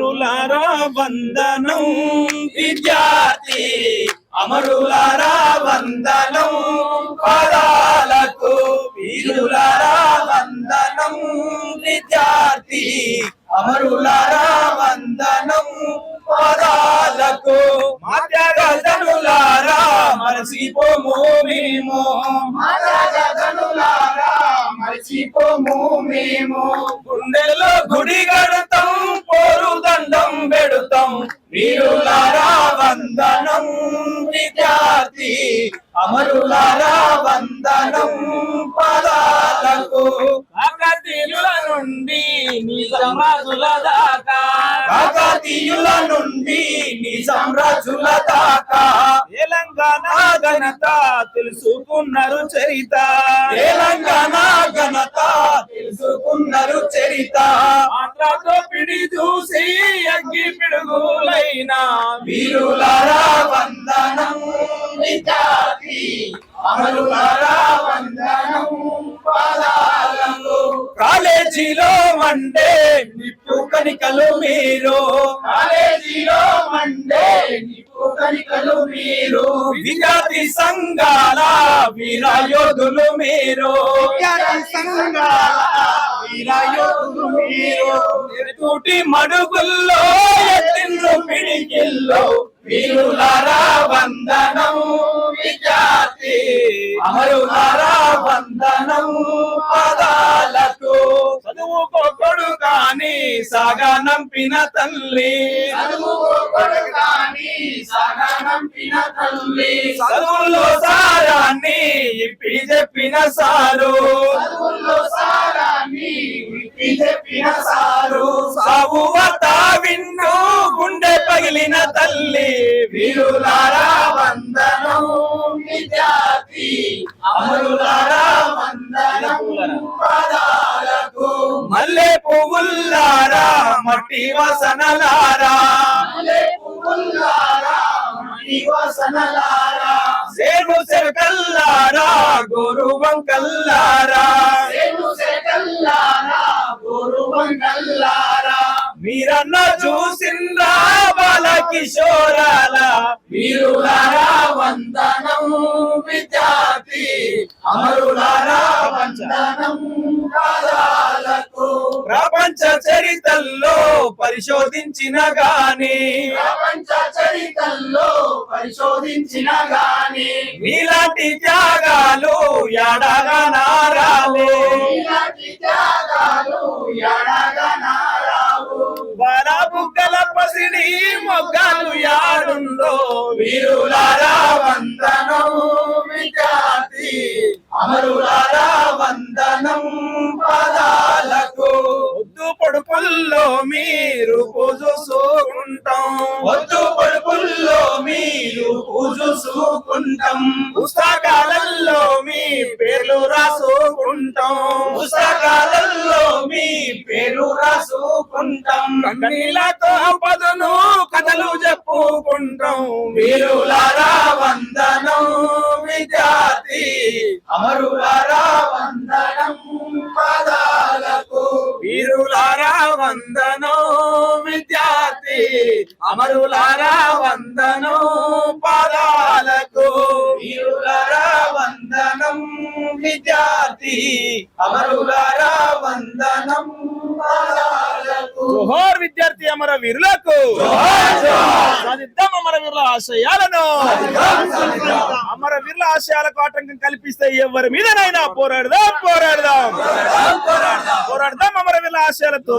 అమరులారా వందనం విద్యార్థి అమరులారా వందనం పాదాలకు వీరులారా వందనం విద్యార్థి అమరులారా వందనం పాదాలకు మా త్యాగధనులారా మరచిపోము మేము మరచిపోము మేము గుండెల్లో గుడి గడతాం పోరు దండం పెడతాం వీరులారా వందనం విద్యార్థి అమరులారా వందనం పాదాలకు కాకతీయుల నుండి నిజాం రాజుల దాకా కాకతీయుల నుండి నిజాం రాజుల దాకా తెలంగాణ ఘనత తెలుసుకున్నారు చరిత తెలంగాణ ఘనత తెలుసుకున్నారు చరిత ఆంధ్రతో పిడి చూసి అగ్గి పిడుగులైన వీరులారా వందనం విద్యార్థి అమరులారా వందనం పాదాలకు కాలేజీలో మండే నిప్పు కణికలు మీరు కాలేజీలో మండే నిప్పు కణికలు మీరు విద్యార్థి సంఘాల వీరయోధులు మీరు వీరయోధులు మీరు తూటి మడుగుల్లో ఎత్తిండ్రు పిడికిల్లో వీరులారా వందనం విద్యార్థి అమరులారా వందనం పాదాలకు చదువుకోకడు కాని సాగనంపిన తల్లి చదువుల్లో సారాన్ని ఇప్పి చెప్పిన సారు సాగు వార్త విన్ను గుండె పగిలిన తల్లి వీరులారా వందనం విద్యార్థి అమరులారా వందనం పాదాలకు మల్లె పువ్వుల్లారా మట్టి వాసనలారా సేను సెరకల్లారా గోరు వంకల్లారా మీరన్న చూసిండ్రా బాల కిషోరాల వీరులారా వందనం విద్యార్థి అమరులారా వందనం పాదాలకు ప్రపంచ చరిత్రలో పరిశోధించిన గాని మీలాంటి త్యాగాలు ఎడగా నారాలే బాల బుగ్గల పసిడి మొగ్గలు యాడుండో వీరులారా వందనం విద్యార్థి అమరులారా వందనం పాదాలకు వద్దు పొడుపుల్లో మీరు పూజుసుకుంటాం వద్దు పొడుపుల్లో మీరు పూజుసుకుంటాం పుస్తకాలలో మీ పేర్లు రాసుకుంటాం పుస్తకాలలో మీ పేరు రాసుకుంటాం కన్నీలతో పదును కథలు చెప్పుకుంటాం వీరులారా వందనం విద్యార్థి అమరులారా వందనం పాదాలకు వీరులారా వందనం విద్యార్థి అమరులారా వందనం పాదాలకు వీరులారా వందనం విద్యార్థి అమరులారా వందనం పాదాలకు జోహార్ విద్యార్థి అమర వీరులకు సాధిద్దాం అమర వీరుల ఆశయాలను అమర వీరుల ఆశయాలకు ఆటంకం కల్పిస్తే ఎవరి మీదనైనా పోరాడదాం పోరాడదాం పోరాడదాం అమర వీరుల ఆశయాలతో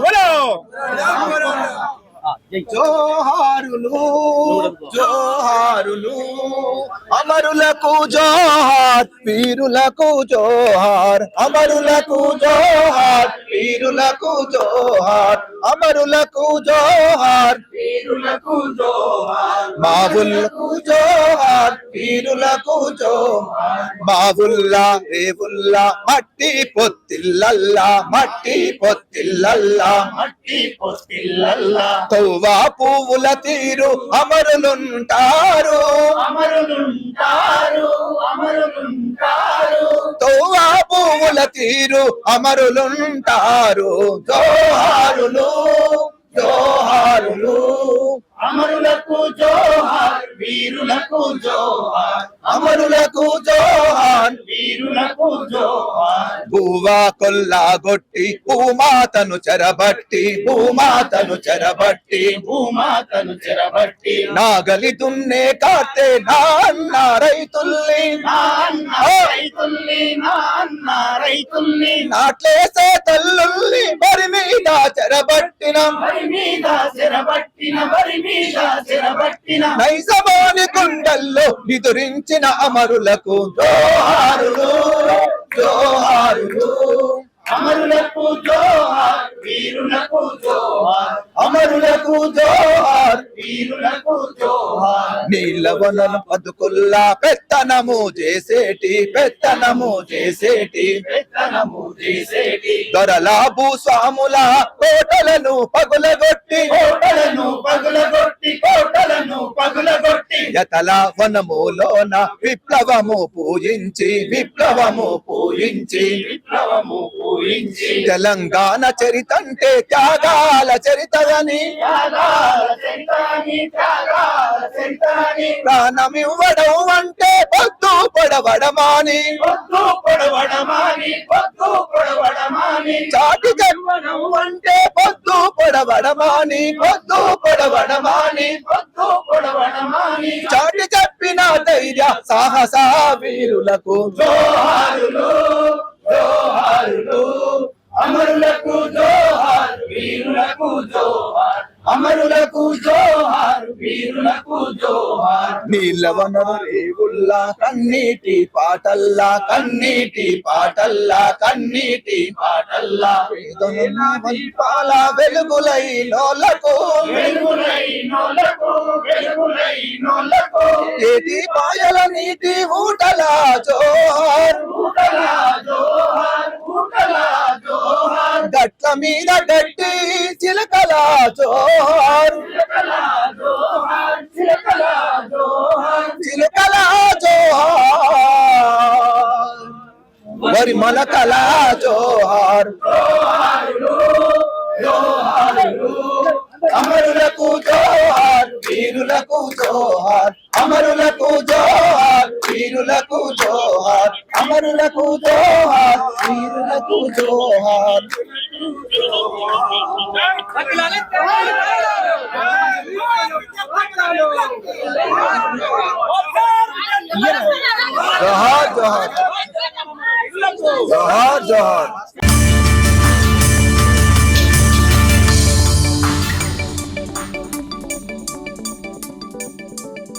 జోహారులు జోహారులు అమరులకు జోహార్ వీరులకు జోహార్ అమరులకు జోహార్ వీరులకు జోహార్ అమరులకు జోహార్ వీరులకు జోహార్ మావులకు జోహార్ వీరులకు జోహార్ మావుల్లా రేవుల్లా మట్టి పొత్తిల్లల్లా మట్టి పొత్తిల్లల్లా మట్టి పొత్తిల్లల్లా తౌవా పువ్వుల తీరు అమరులుంటారు తౌవా పువ్వుల తీరు అమరులుంటారు జోహారులు జోహారులు అమరులకు జోహార్ వీరులకు జోహార్ అమరులకు జోహార్ వీరులకు జోహార్ భూవా కొల్లాగొట్టి భూమాతను చెరబట్టి భూమాతను చెరబట్టి భూమాతను చెరబట్టి నాగలి దున్నే కాతే నా అన్న రైతుల్ని నా అన్న రైతుల్ని నా అన్న రైతుల్ని నాట్లేసే తల్లుల్ని మరి మీద చెరబట్టిన వరి మీద చెరబట్టిన వరి మీద చెరబట్టిన నైజమాని గుండెల్లో నిదురించిన అమరులకు జోహారులు జోహారులు అమరులకు జోహార్ వీరులకు జోహార్ అమరులకు జోహార్ వీరులకు జోహార్ నీళ్ళ వనలు బతుకుల్లా పెత్తనము చేసేటి పెత్తనము చేసేటి పెత్తనము చేసేటి దొరల భూస్వాముల కోటలను పగులగొట్టి కోటలను పగులగొట్టి కోటలను పగులగొట్టి యతల వనములోన విప్లవము పూజించి విప్లవము పూజించి విప్లవము పూజించి తెలంగాణ చరితంటే త్యాగాల చరితదని త్యాగాల చరితాని త్యాగాల చరితాని ప్రాణమివ్వడం అంటే పొద్దు పొడవడమాని పొద్దు పొడవడమాని పొద్దు పొడవడమాని చాటి జన్మనం అంటే పొద్దు పొడవడమాని పొద్దు పొడవడమాని పొద్దు పొడవడమాని చాటి చెప్పిన ధైర్య సాహస వీరులకు జోహారులు జోహారులు అమరులకు జోహార్ వీరులకు జోహార్ అమరులకు జోహార్ వీరులకు జోహార్ నీళ్ళ వనరు రేవుల్లా కన్నీటి పాటల్లా కన్నీటి పాటల్లా కన్నీటి పాటల్లా పేదనున్న దీపాల వెలుగులై నోలకు వెలుగులై నోలకు వెలుగులై నోలకు ఏటి పాయల నీటి ఊటల జోహార్ ఊటలా జోహార్ ఊటలా జోహార్ గట్ల మీద గట్టి చిలకల జోహార్ చిలకలా జోహార్ చిలకలా జోహార్ చిలకల జోహార్ వరి మొలకల జోహార్ జోహారులు జోహారులు అమరులకు జోహార్ వీరులకు జోహార్ అమరులకు జోహార్ వీరులకు జోహార్ అమరులకు జోహార్ వీరులకు జోహార్ జోహార్ జోహార్ జోహార్ జోహార్